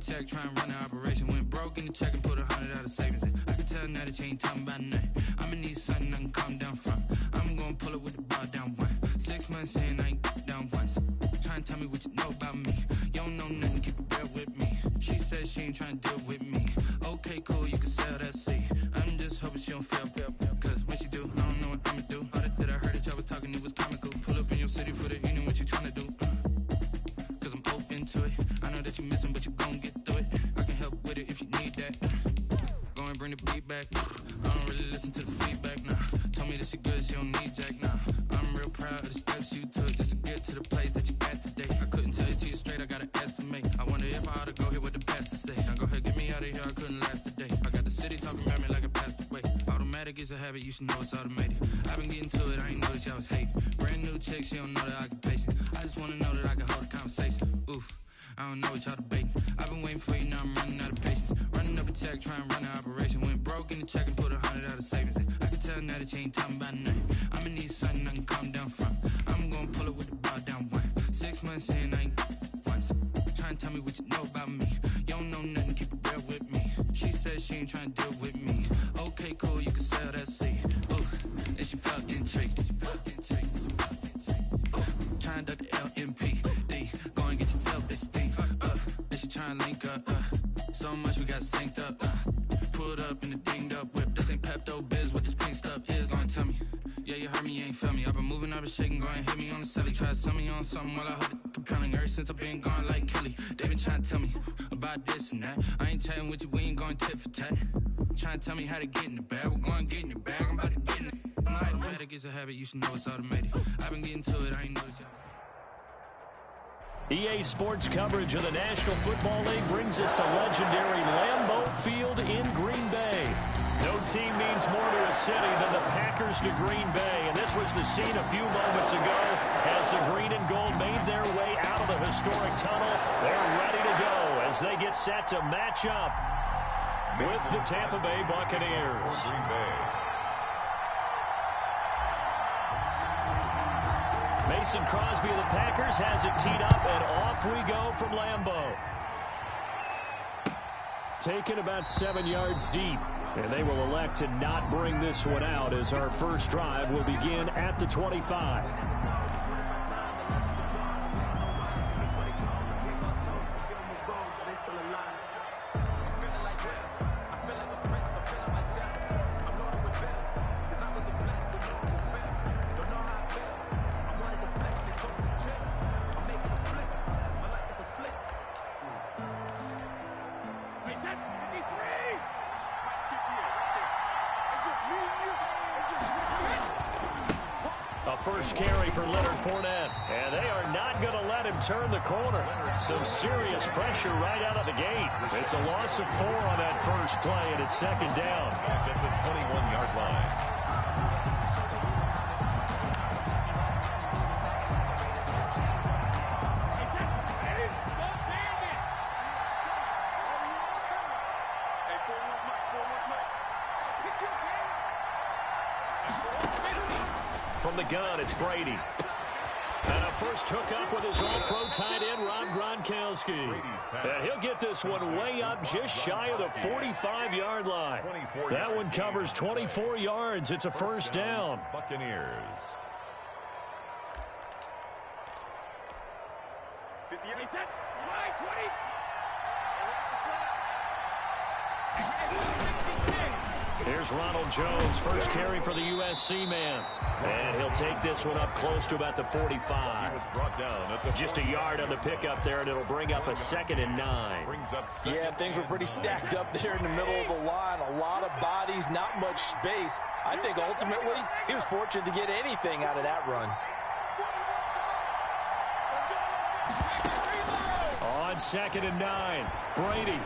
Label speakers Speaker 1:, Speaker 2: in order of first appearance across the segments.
Speaker 1: check, try and run the operation. Went broke in the check and put 100 out of savings in. I can tell now that you ain't talking about nothing. I'ma need something I can calm down from. I'm gonna pull it with the bar down one. 6 months in, I ain't down once. Try and tell me what you know about me. You don't know nothing, keep it real with me. She said she ain't trying to deal with me. Okay, cool, you can sell that seat. I'm just hoping she don't fail. Cause when she do, I don't know what I'ma do. All that I heard that y'all was talking, it was comical. Pull up in your city for the evening, what you trying to do? Cause I'm open to it. I know that you missing, but you gon' get through it. I can help with it if you need that. Go and bring the beat back. I don't really listen to the feedback, nah. Told me that she good, she don't need Jack, nah. I'm real proud of the steps you took just to get to the place that you got today. I couldn't tell it to you straight, I gotta estimate. I wonder if I ought to go here with the pastor say. Now go ahead, get me out of here, I couldn't last a day. I got the city talking about me like a passed away. Automatic is a habit, you should know it's automated. I've been getting to it, I ain't noticed y'all was hating. Brand new chick, she don't know the occupation. I just wanna know that I can hold a conversation. Oof, I don't know what y'all debating. I've been waiting for you, now I'm running out of patience. Running up a check, try and run the operation. Went broke in the check and put 100 out of savings in. I can tell now that you ain't talking about nothing. I'ma need something I can calm down from. I'm gonna pull it with the bar down one. 6 months in, I ain't once. Try and tell me what you know about me. You don't know nothing, keep it real with me. She said she ain't trying to deal with me. Okay, cool, you can sell that seat. Ooh, and she felt intrigued. Trying to duck the LMPD. Go and get yourself esteem. And she trying to link up. So much we got synced up. Pulled up in the dinged up whip. This ain't Pepto Biz, what this pink stuff is. Gonna tell me. Yeah, you heard me, you ain't felt me. I've been moving, I've been shaking, go and hit me on the celly. Try to sell me on something while I hold it compelling. Ever since I've been gone like Kelly, they been trying to tell me about this and that. I ain't chatting with you, we ain't going tit for tat. Trying to tell me how to get in the bag. We're going to get in your bag, I'm about to get in it. I'm like, automatic is a habit, you should know it's automated. I've been getting to it, I ain't noticed y'all.
Speaker 2: EA Sports coverage of the National Football League brings us to legendary Lambeau Field in Green Bay. No team means more to a city than the Packers to Green Bay, and this was the scene a few moments ago as the green and gold made their way out of the historic tunnel. They're ready to go as they get set to match up with the Tampa Bay Buccaneers. Mason Crosby of the Packers has it teed up, and off we go from Lambeau. Taken about 7 yards deep, and they will elect to not bring this one out as our first drive will begin at the 25. First carry for Leonard Fournette, and they are not going to let him turn the corner. Some serious pressure right out of the gate. It's a loss of 4 on that first play, and it's second down. Back at the 21-yard line. From the gun, it's Brady. And a first hookup with his all-pro tight end, Rob Gronkowski. And he'll get this one way up just shy of the 45-yard line. That one covers 24 yards. It's a first down. Buccaneers. 50, 10, 20. Here's Ronald Jones, first carry for the USC man. And he'll take this one up close to about the 45. Just a yard on the pickup there, and it'll bring up a 2nd and 9.
Speaker 3: Yeah, things were pretty stacked up there in the middle of the line. A lot of bodies, not much space. I think ultimately he was fortunate to get anything out of that run.
Speaker 2: On 2nd and 9, Brady.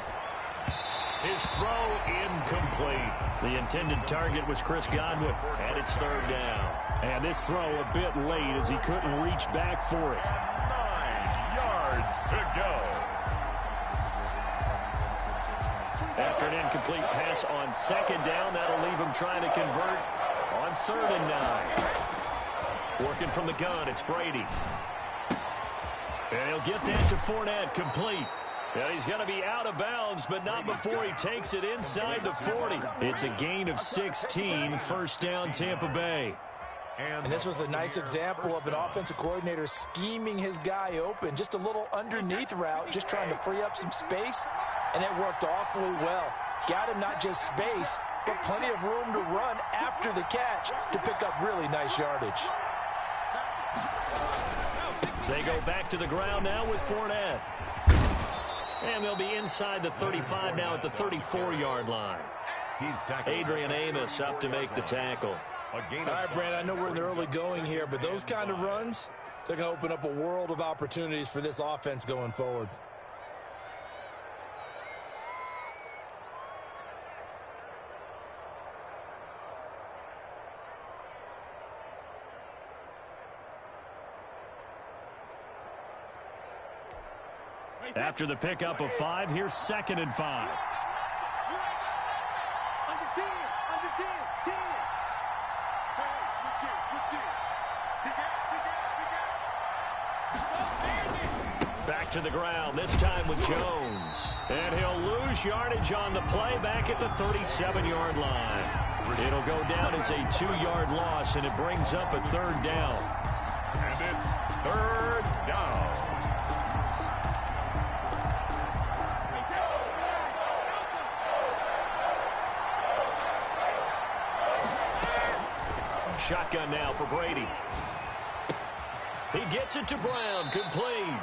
Speaker 2: His throw incomplete. The intended target was Chris Godwin, and it's 3rd down. And this throw a bit late as he couldn't reach back for it.
Speaker 4: 9 yards to go.
Speaker 2: After an incomplete pass on 2nd down, that'll leave him trying to convert on 3rd and 9. Working from the gun, it's Brady. And he'll get that to Fournette, complete. And he's going to be out of bounds, but not before he takes it inside the 40. It's a gain of 16, first down Tampa Bay.
Speaker 3: And this was a nice example of an offensive coordinator scheming his guy open. Just a little underneath route, just trying to free up some space, and it worked awfully well. Got him not just space, but plenty of room to run after the catch to pick up really nice yardage.
Speaker 2: They go back to the ground now with Fournette. And they'll be inside the 35 now at the 34-yard line. Adrian Amos up to make the tackle.
Speaker 3: All right, Brandon, I know we're in the early going here, but those kind of runs, they're going to open up a world of opportunities for this offense going forward.
Speaker 2: After the pickup of 5, here's 2nd and 5.
Speaker 5: Under 10, 10.
Speaker 2: Back to the ground, this time with Jones. And he'll lose yardage on the play back at the 37-yard line. It'll go down as a 2-yard loss, and it brings up a 3rd down.
Speaker 4: And it's 3rd down.
Speaker 2: Shotgun now for Brady. He gets it to Brown, complete.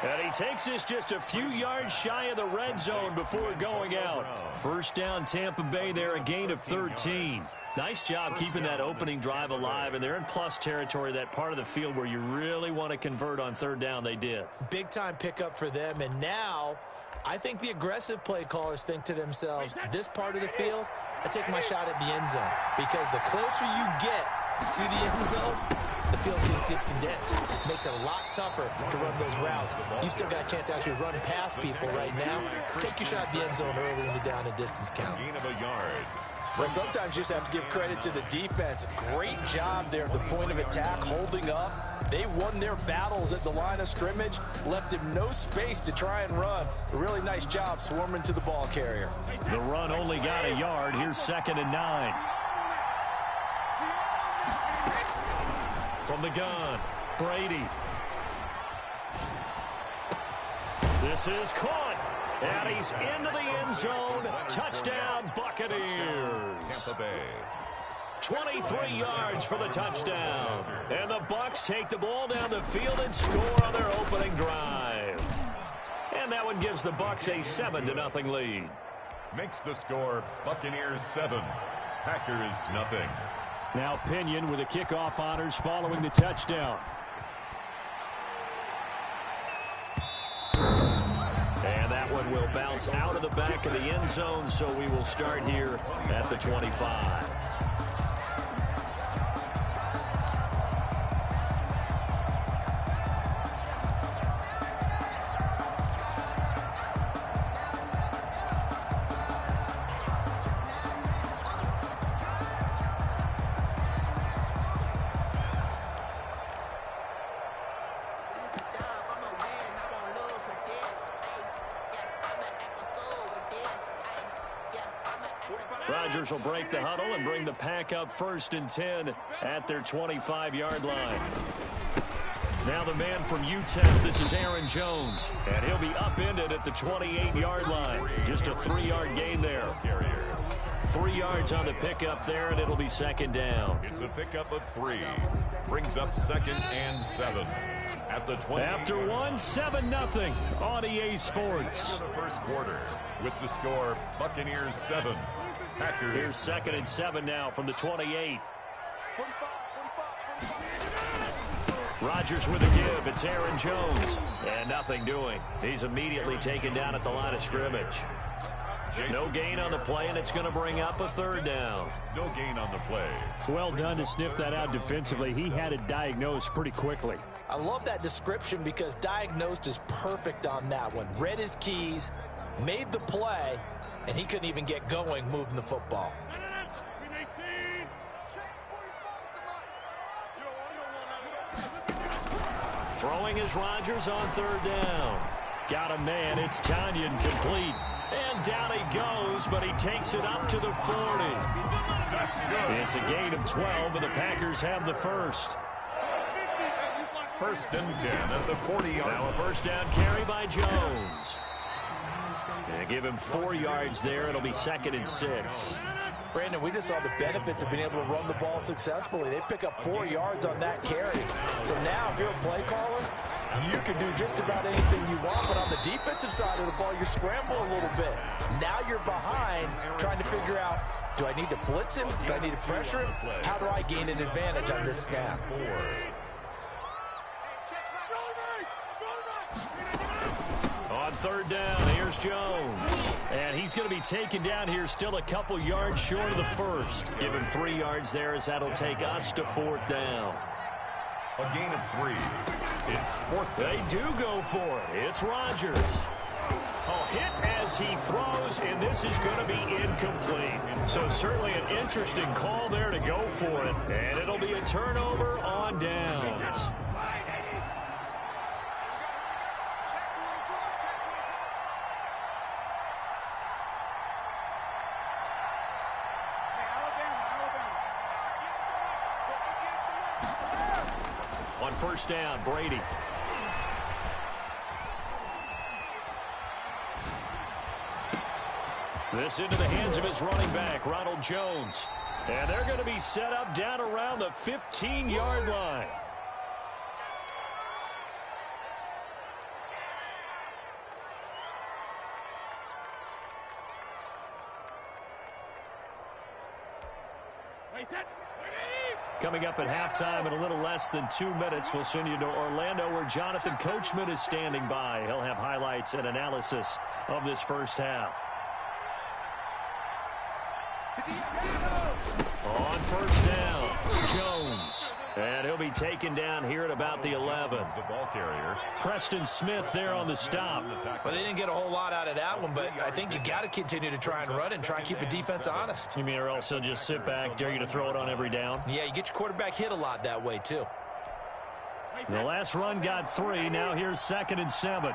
Speaker 2: And he takes this just a few yards shy of the red zone before going out. First down Tampa Bay there, a gain of 13. Nice job keeping that opening drive alive, and they're in plus territory, that part of the field where you really want to convert on 3rd down. They did.
Speaker 3: Big-time pickup for them, and now I think the aggressive play callers think to themselves, this part of the field, I take my shot at the end zone, because the closer you get to the end zone, the field gets condensed. It makes it a lot tougher to run those routes. You still got a chance to actually run past people right now. Take your shot at the end zone early in the down and distance count.
Speaker 4: Gain of a yard.
Speaker 3: But sometimes you just have to give credit to the defense. Great job there at the point of attack, holding up. They won their battles at the line of scrimmage, left him no space to try and run. A really nice job swarming to the ball carrier.
Speaker 2: The run only got a yard. Here's 2nd and 9. From the gun, Brady. This is caught, and he's into the end zone. Touchdown, Buccaneers.
Speaker 4: Tampa Bay.
Speaker 2: 23 yards for the touchdown. And the Bucs take the ball down the field and score on their opening drive. And that one gives the Bucs a 7-0 lead.
Speaker 4: Makes the score Buccaneers 7, Packers 0.
Speaker 2: Now Pinion with the kickoff honors following the touchdown. And that one will bounce out of the back of the end zone, so we will start here at the 25. Rodgers will break the huddle and bring the pack up 1st and 10 at their 25-yard line. Now the man from UTEP, this is Aaron Jones, and he'll be upended at the 28-yard line. Just a 3-yard gain there. 3 yards on the pickup there, and it'll be 2nd down.
Speaker 4: It's a pickup of 3. Brings up 2nd and 7 at the 20.
Speaker 2: After 7-0 on EA Sports.
Speaker 4: The first quarter with the score Buccaneers 7, Packers.
Speaker 2: Here's 2nd and 7 now from the 28. Rodgers with a give. It's Aaron Jones. And nothing doing. He's immediately taken down at the line of scrimmage. No gain on the play, and it's going to bring up a 3rd down.
Speaker 4: No gain on the play.
Speaker 2: Well done to sniff that out defensively. He had it diagnosed pretty quickly.
Speaker 3: I love that description because diagnosed is perfect on that one. Read his keys, made the play, and he couldn't even get going moving the football.
Speaker 2: Throwing is Rodgers on 3rd down. Got a man. It's Tanyan complete. And down he goes, but he takes it up to the 40. It's a gain of 12, and the Packers have the first.
Speaker 4: First and 10 at the 40-yard.
Speaker 2: Now a first down carry by Jones. And give him 4 yards there. It'll be 2nd and 6.
Speaker 3: Brandon, we just saw the benefits of being able to run the ball successfully. They pick up 4 yards on that carry. So now, if you're a play caller, you can do just about anything you want. But on the defensive side of the ball, you scramble a little bit. Now you're behind trying to figure out, do I need to blitz him? Do I need to pressure him? How do I gain an advantage on this snap?
Speaker 2: On third down, here's Jones. And he's going to be taken down here still a couple yards short of the first. Give him 3 yards there as that'll take us to 4th down.
Speaker 4: A gain of 3. It's 4th down.
Speaker 2: They do go for it. It's Rodgers. A hit as he throws, and this is going to be incomplete. So certainly an interesting call there to go for it. And it'll be a turnover on downs. On first down, Brady. This into the hands of his running back, Ronald Jones. And they're going to be set up down around the 15-yard line. Coming up at halftime in a little less than 2 minutes, we'll send you to Orlando where Jonathan Coachman is standing by. He'll have highlights and analysis of this first half. On first down, Jones. And he'll be taken down here at about the 11.
Speaker 4: The ball carrier.
Speaker 2: Preston Smith there on the stop.
Speaker 3: Well, they didn't get a whole lot out of that one, but I think you got to continue to try and run and try and keep the defense honest.
Speaker 2: You mean or else he'll just sit back, dare you to throw it on every down?
Speaker 3: Yeah, you get your quarterback hit a lot that way, too.
Speaker 2: The last run got 3. Now here's 2nd and 7.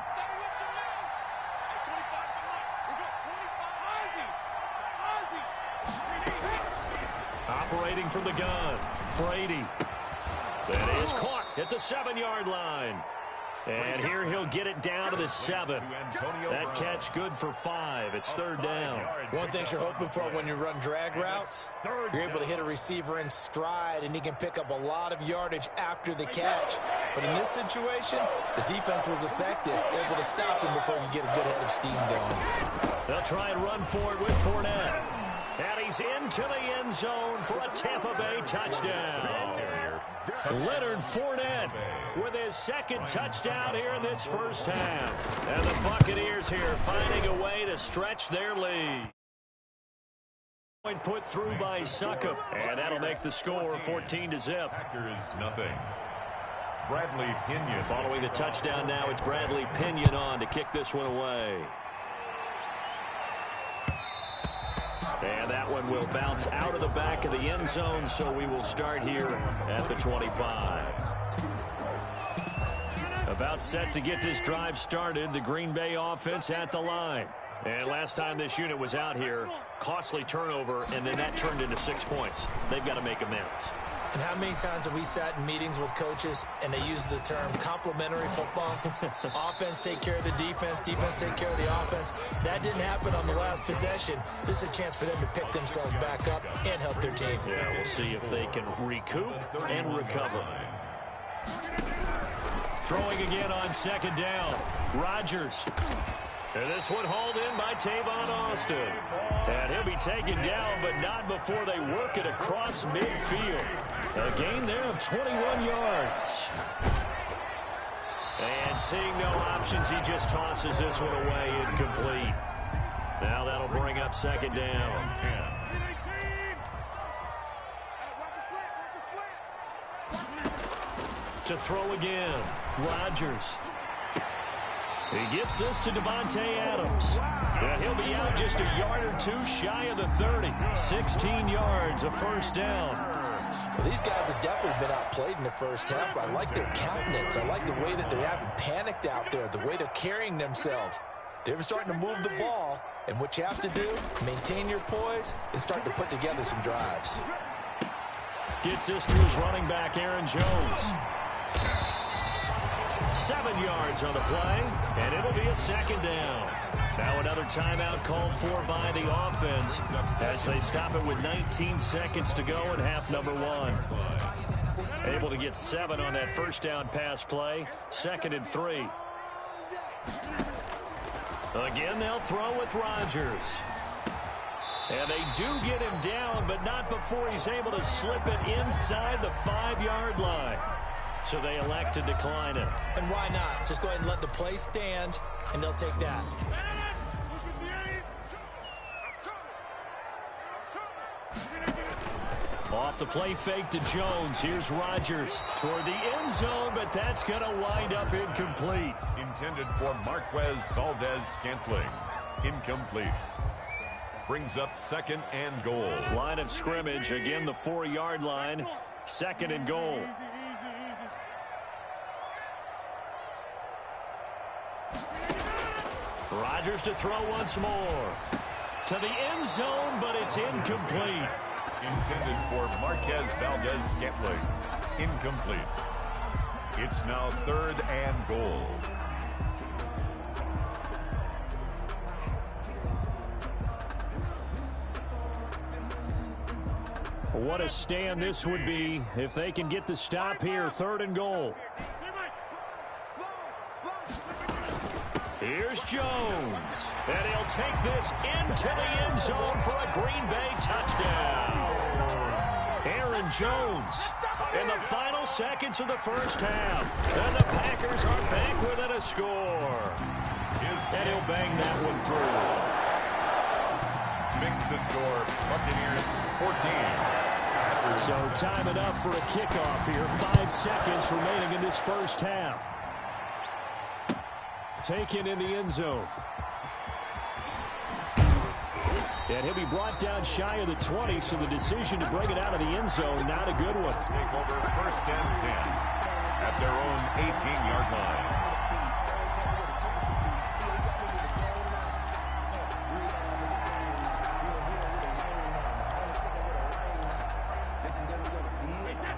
Speaker 2: Operating from the gun, Brady. That is caught at the 7-yard line. And here he'll get it down to the 7. That catch good for 5. It's 3rd down.
Speaker 3: One thing you're hoping for when you run drag routes, you're able to hit a receiver in stride, and he can pick up a lot of yardage after the catch. But in this situation, the defense was effective, able to stop him before you get a good head of steam going.
Speaker 2: They'll try and run for it with Fournette. And he's into the end zone for a Tampa Bay touchdown. Leonard Fournette with his 2nd touchdown here in this first half. And the Buccaneers here finding a way to stretch their lead. Point put through by Succop. And that'll make the score 14-0.
Speaker 4: Packers nothing. Bradley Pinion.
Speaker 2: Following the touchdown now, it's Bradley Pinion on to kick this one away. And that one will bounce out of the back of the end zone, so we will start here at the 25. About set to get this drive started, the Green Bay offense at the line. And last time this unit was out here, costly turnover, and then that turned into 6 points. They've got to make amends.
Speaker 3: And how many times have we sat in meetings with coaches and they use the term complementary football? Offense take care of the defense, defense take care of the offense. That didn't happen on the last possession. This is a chance for them to pick themselves back up and help their team.
Speaker 2: Yeah, we'll see if they can recoup and recover. Throwing again on 2nd down. Rodgers. And this one hauled in by Tavon Austin. And he'll be taken down, but not before they work it across midfield. A gain there of 21 yards. And seeing no options, he just tosses this one away incomplete. Now that'll bring up 2nd down. To throw again, Rodgers. He gets this to Devontae Adams. And he'll be out just a yard or 2 shy of the 30. 16 yards, a first down.
Speaker 3: Well, these guys have definitely been outplayed in the first half. I like their countenance. I like the way that they haven't panicked out there, the way they're carrying themselves. They're starting to move the ball, and what you have to do, maintain your poise and start to put together some drives.
Speaker 2: Gets this to his running back, Aaron Jones. 7 yards on the play, and it'll be a second down. Now another timeout called for by the offense as they stop it with 19 seconds to go in half number 1. Able to get 7 on that first down pass play. 2nd and 3. Again, they'll throw with Rodgers. And they do get him down, but not before he's able to slip it inside the 5-yard line. So they elect to decline it.
Speaker 3: And why not? Just go ahead and let the play stand, and they'll take that.
Speaker 2: Off the play fake to Jones. Here's Rodgers toward the end zone, but that's going to wind up incomplete.
Speaker 4: Intended for Marquez Valdez-Scantling. Incomplete. Brings up 2nd and goal.
Speaker 2: Line of scrimmage, again the 4-yard line. 2nd and goal. Rodgers to throw once more. To the end zone, but it's incomplete.
Speaker 4: Intended for Marquez Valdez-Scantling. Incomplete. It's now 3rd and goal.
Speaker 2: What a stand this would be if they can get the stop here. 3rd and goal. Here's Jones. And he'll take this into the end zone for a Green Bay touchdown. Aaron Jones in the final seconds of the first half. And the Packers are back within a score. And he'll bang that one through.
Speaker 4: Makes the score. Buccaneers 14.
Speaker 2: So time it up for a kickoff here. 5 seconds remaining in this first half. Taken in the end zone. And he'll be brought down shy of the 20, so the decision to bring it out of the end zone, not a good one.
Speaker 4: Take over 1st and 10 at their own 18-yard line.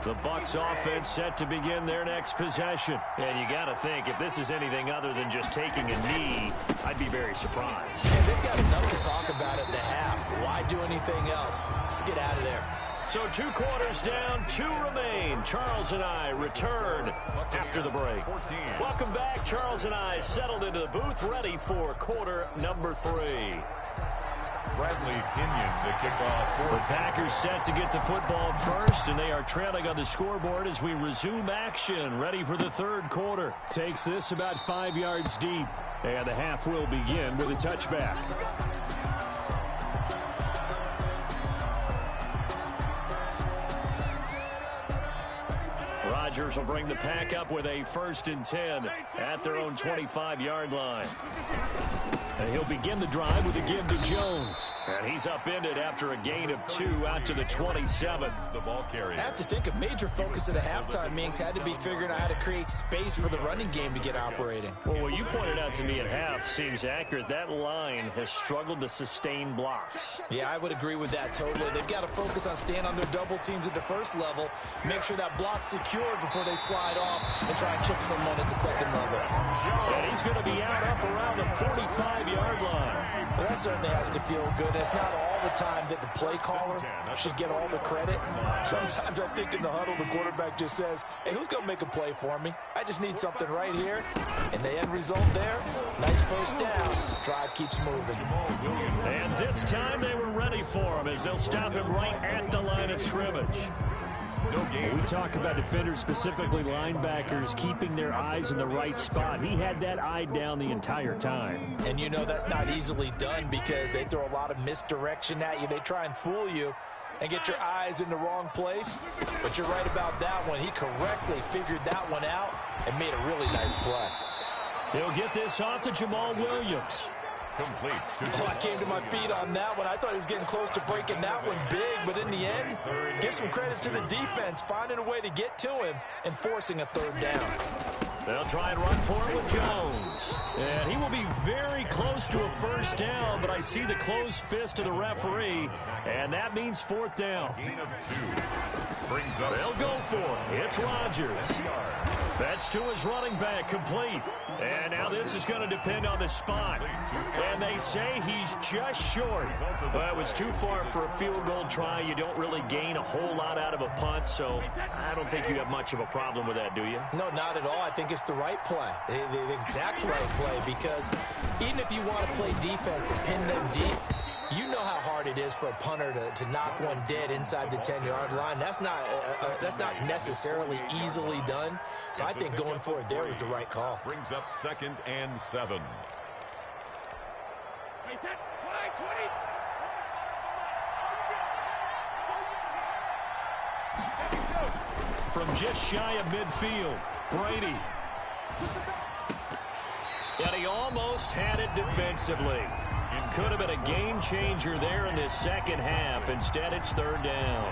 Speaker 2: The Bucs offense set to begin their next possession. And you got to think, if this is anything other than just taking a knee, I'd be very surprised.
Speaker 3: Yeah, they've got enough to talk about at the half. Why do anything else? Let's get out of there.
Speaker 2: So 2 quarters down, 2 remain. Charles and I return after the break. Welcome back. Charles and I settled into the booth, ready for quarter number 3.
Speaker 4: Bradley Pinion to kick off.
Speaker 2: The Packers set to get the football first, and they are trailing on the scoreboard as we resume action, ready for the 3rd quarter. Takes this about 5 yards deep, and the half will begin with a touchback. Rodgers will bring the Pack up with a 1st and 10 at their own 25-yard line. And he'll begin the drive with a give to Jones. And he's upended after a gain of 2 out to the 27.
Speaker 4: The ball carrier.
Speaker 3: I have to think a major focus of the halftime meetings had to be figuring out how to create space for the running game to get operating.
Speaker 2: Well, what you pointed out to me at half seems accurate. That line has struggled to sustain blocks.
Speaker 3: Yeah, I would agree with that totally. They've got to focus on staying on their double teams at the first level, make sure that block's secured before they slide off and try and chip someone at the 2nd level.
Speaker 2: And he's going to be out up around the 45-yard line.
Speaker 3: Well, that certainly has to feel good. It's not all the time that the play caller should get all the credit. Sometimes I think in the huddle, the quarterback just says, hey, who's going to make a play for me? I just need something right here. And the end result there, nice first down. Drive keeps moving.
Speaker 2: And this time they were ready for him as they'll stop him right at the line of scrimmage. We talk about defenders, specifically linebackers, keeping their eyes in the right spot. He had that eye down the entire time.
Speaker 3: And you know that's not easily done because they throw a lot of misdirection at you. They try and fool you and get your eyes in the wrong place. But you're right about that one. He correctly figured that one out and made a really nice play.
Speaker 2: He'll get this off to Jamal Williams.
Speaker 4: Complete.
Speaker 3: I came to my feet on that one. I thought he was getting close to breaking that one big, but in the end, give some credit to the defense, finding a way to get to him and forcing a third down.
Speaker 2: They'll try and run for it with Jones. And he will be very close to a first down, but I see the closed fist of the referee, and that means fourth down.
Speaker 4: Gain of 2. Brings up.
Speaker 2: They'll go for it. It's Rodgers. That's to his running back, complete. And now this is going to depend on the spot. And they say he's just short. Well, it was too far for a field goal try. You don't really gain a whole lot out of a punt, so I don't think you have much of a problem with that, do you?
Speaker 3: No, not at all. I think it's the right play, the exact right play, because even if you want to play defense and pin them deep, you know how hard it is for a punter to knock one dead inside the 10-yard line. That's not necessarily easily done. So I think going for it there was the right call.
Speaker 4: Brings up 2nd and 7.
Speaker 2: From just shy of midfield, Brady. And he almost had it defensively. Could have been a game changer there in this second half. Instead, it's third down.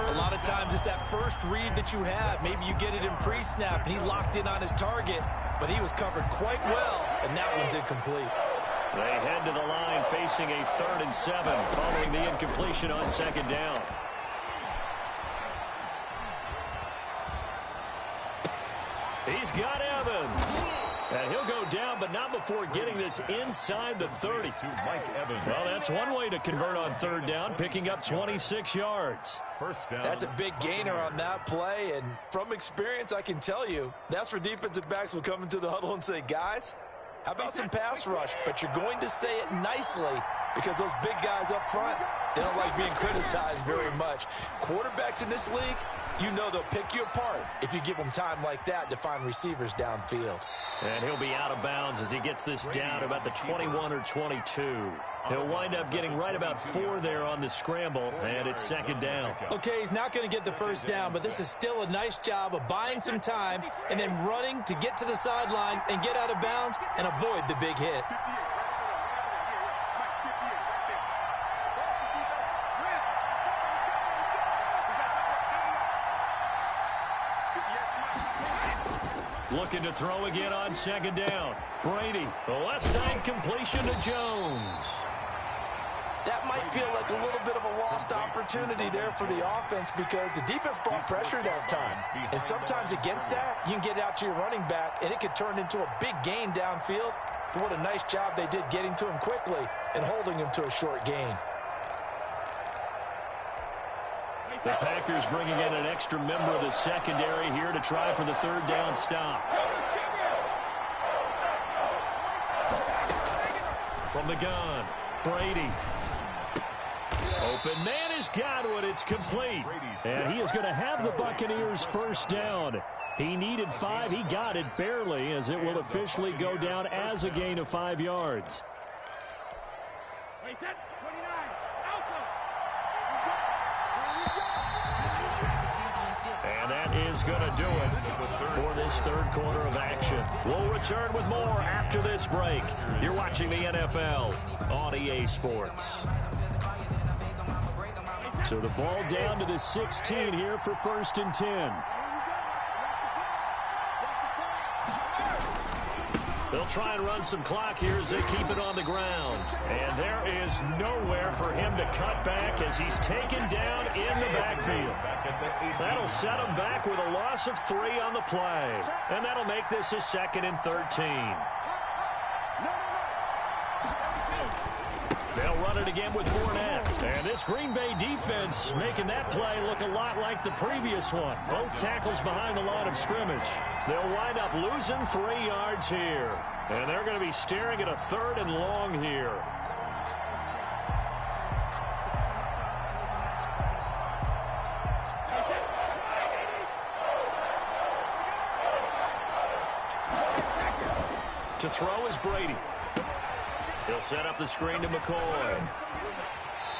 Speaker 3: A lot of times it's that first read that you have. Maybe you get it in pre-snap, and he locked in on his target, but he was covered quite well, and that one's incomplete.
Speaker 2: They head to the line facing a 3rd and 7 following the incompletion on second down. He's got Evans. And he'll go down, but not before getting this inside the 30.
Speaker 4: To Mike Evans.
Speaker 2: Well, that's one way to convert on third down, picking up 26 yards.
Speaker 4: First down.
Speaker 3: That's a big gainer on that play, and from experience, I can tell you, that's where defensive backs will come into the huddle and say, guys, how about some pass rush? But you're going to say it nicely because those big guys up front, they don't like being criticized very much. Quarterbacks in this league, you know they'll pick you apart if you give them time like that to find receivers downfield.
Speaker 2: And he'll be out of bounds as he gets this down about the 21 or 22. He'll wind up getting right about 4 there on the scramble, and it's second down.
Speaker 3: Okay, he's not going to get the first down, but this is still a nice job of buying some time and then running to get to the sideline and get out of bounds and avoid the big hit.
Speaker 2: Looking to throw again on second down. Brady, the left side completion to Jones.
Speaker 3: That might feel like a little bit of a lost opportunity there for the offense because the defense brought pressure that time. And sometimes against that, you can get out to your running back, and it could turn into a big gain downfield. But what a nice job they did getting to him quickly and holding him to a short gain.
Speaker 2: The Packers bringing in an extra member of the secondary here to try for the third down stop. From the gun, Brady. Open man has got it. It's complete. And he is going to have the Buccaneers first down. He needed 5. He got it barely, as it will officially go down as a gain of 5 yards. And that is going to do it for this third quarter of action. We'll return with more after this break. You're watching the NFL on EA Sports. So the ball down to the 16 here for 1st and 10. They'll try and run some clock here as they keep it on the ground. And there is nowhere for him to cut back as he's taken down in the backfield. That'll set him back with a loss of 3 on the play. And that'll make this a 2nd and 13. They'll run it again with Fournette. And this Green Bay defense making that play look a lot like the previous one. Both tackles behind the line of scrimmage. They'll wind up losing 3 yards here. And they're going to be staring at a 3rd and long here. To throw is Brady. He'll set up the screen to McCoy.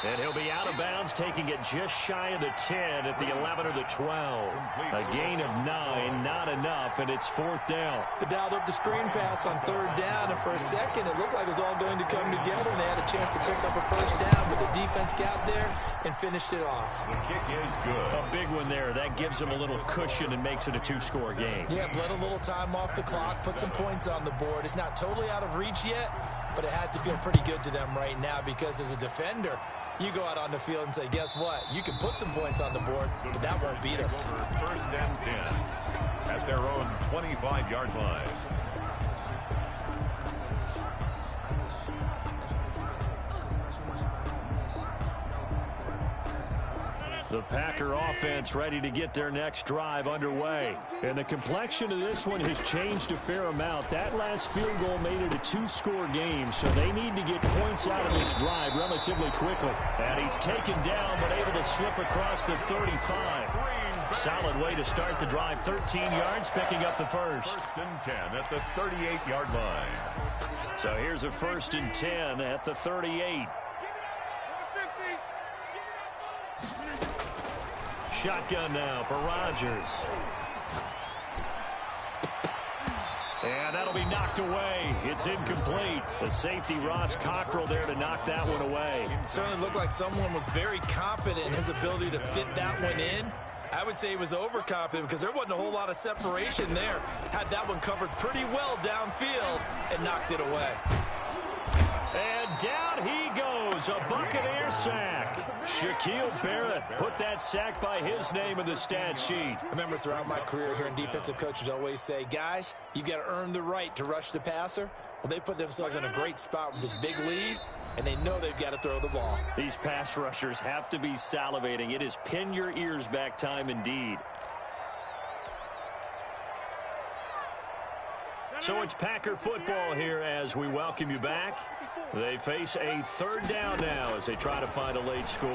Speaker 2: And he'll be out of bounds, taking it just shy of the 10 at the 11 or the 12. A gain of 9, not enough, and it's 4th down.
Speaker 3: They dialed up the screen pass on 3rd down, and for a second it looked like it was all going to come together, and they had a chance to pick up a 1st down, but the defense got there and finished it off.
Speaker 4: The kick is good.
Speaker 2: A big one there. That gives them a little cushion and makes it a 2-score game.
Speaker 3: Yeah, bled a little time off the clock, put some points on the board. It's not totally out of reach yet, but it has to feel pretty good to them right now because as a defender, you go out on the field and say, guess what? You can put some points on the board, but that won't beat us.
Speaker 4: 1st and 10 at their own 25-yard line.
Speaker 2: The Packer offense ready to get their next drive underway. And the complexion of this one has changed a fair amount. That last field goal made it a 2-score game, so they need to get points out of this drive relatively quickly. And he's taken down but able to slip across the 35. Solid way to start the drive. 13 yards, picking up the first.
Speaker 4: 1st and 10 at the 38-yard line.
Speaker 2: So here's a 1st and 10 at the 38. Shotgun now for Rodgers. And that'll be knocked away. It's incomplete. The safety, Ross Cockrell, there to knock that one away.
Speaker 3: It certainly looked like someone was very confident in his ability to fit that one in. I would say he was overconfident because there wasn't a whole lot of separation there. Had that one covered pretty well downfield and knocked it away.
Speaker 2: And down he goes, a Buccaneer sack. Shaquille Barrett put that sack by his name in the stat sheet.
Speaker 3: I remember throughout my career hearing defensive coaches always say, guys, you got to earn the right to rush the passer. Well, they put themselves in a great spot with this big lead, and they know they've got to throw the ball.
Speaker 2: These pass rushers have to be salivating. It is pin your ears back time indeed. So it's Packer football here as we welcome you back. They face a 3rd down now as they try to find a late score.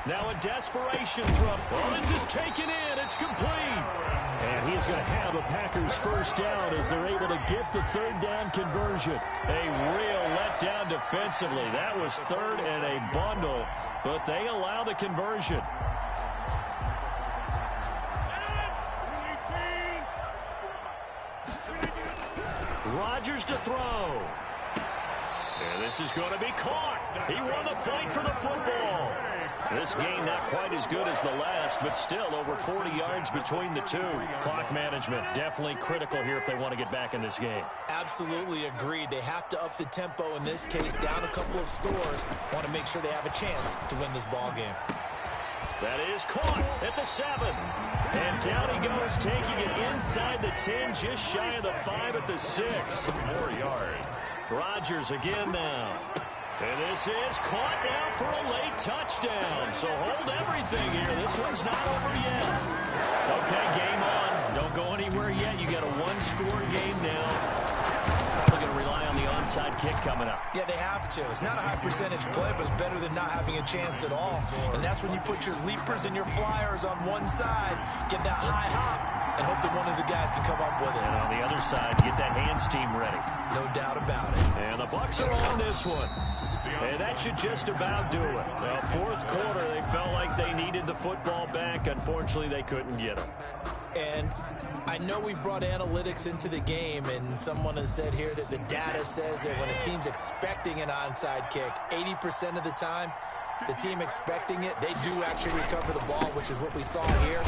Speaker 2: Now a desperation throw. Oh, this is taken in. It's complete. And he is going to have a Packers 1st down as they're able to get the 3rd down conversion. A real letdown defensively. That was 3rd and a bundle, but they allow the conversion. Rodgers to throw. And this is going to be caught. He won the fight for the football. This game not quite as good as the last, but still over 40 yards between the two. Clock management definitely critical here if they want to get back in this game.
Speaker 3: Absolutely agreed. They have to up the tempo in this case, down a couple of scores. Want to make sure they have a chance to win this ball game.
Speaker 2: That is caught at the 7. And down he goes, taking it inside the 10, just shy of the 5 at the 6.
Speaker 4: 4 yards.
Speaker 2: Rodgers again now. And this is caught now for a late touchdown. So hold everything here. This one's not over yet. Okay, game on. Don't go anywhere yet. You got a 1-score game now. Probably going to rely on the onside kick coming up.
Speaker 3: Yeah, they have to. It's not a high percentage play, but it's better than not having a chance at all. And that's when you put your leapers and your flyers on one side, get that high hop, and hope that one of the guys can come up with it.
Speaker 2: And on the other side, get that hands team ready.
Speaker 3: No doubt about it.
Speaker 2: And the Bucs are on this one. And that should just about do it. Well, 4th quarter, they felt like they needed the football back. Unfortunately, they couldn't get them.
Speaker 3: And I know we brought analytics into the game, and someone has said here that the data says that when a team's expecting an onside kick, 80% of the time, the team expecting it, they do actually recover the ball, which is what we saw here.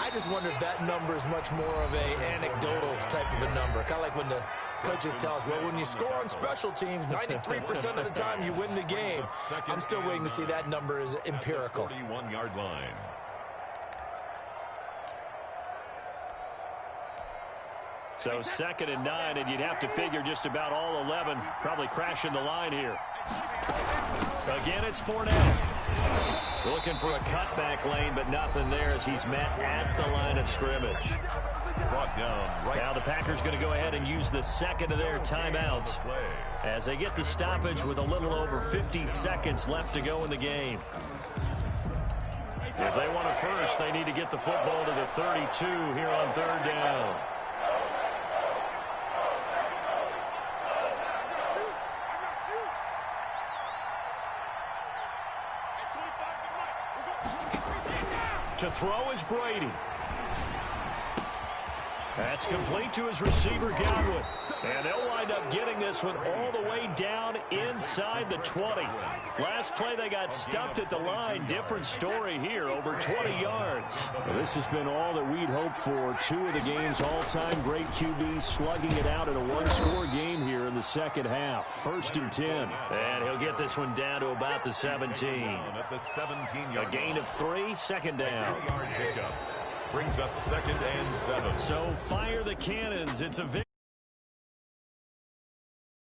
Speaker 3: I just wonder if that number is much more of a anecdotal type of a number. Kind of like when the coaches tell us, well, when you score on special teams, 93% of the time you win the game. I'm still waiting to see that number is empirical.
Speaker 4: 41-yard line.
Speaker 2: So 2nd and 9, and you'd have to figure just about all 11 probably crashing the line here. Again, it's Fournette. Looking for a cutback lane, but nothing there as he's met at the line of scrimmage.
Speaker 4: Brought down right.
Speaker 2: Now the Packers going to go ahead and use the 2nd of their timeouts as they get the stoppage with a little over 50 seconds left to go in the game. If they want it first, they need to get the football to the 32 here on 3rd down. To throw is Brady. That's complete to his receiver, Godwin. And they'll wind up getting this one all the way down inside the 20. Last play, they got stuffed at the line. Different story here, over 20 yards.
Speaker 6: Well, this has been all that we'd hoped for. Two of the game's all-time great QBs slugging it out in a one-score game here in the second half. 1st and 10.
Speaker 2: And he'll get this one down to about the 17. A gain of 3, second down.
Speaker 4: Brings up 2nd and 7.
Speaker 2: So fire the cannons. It's a victory.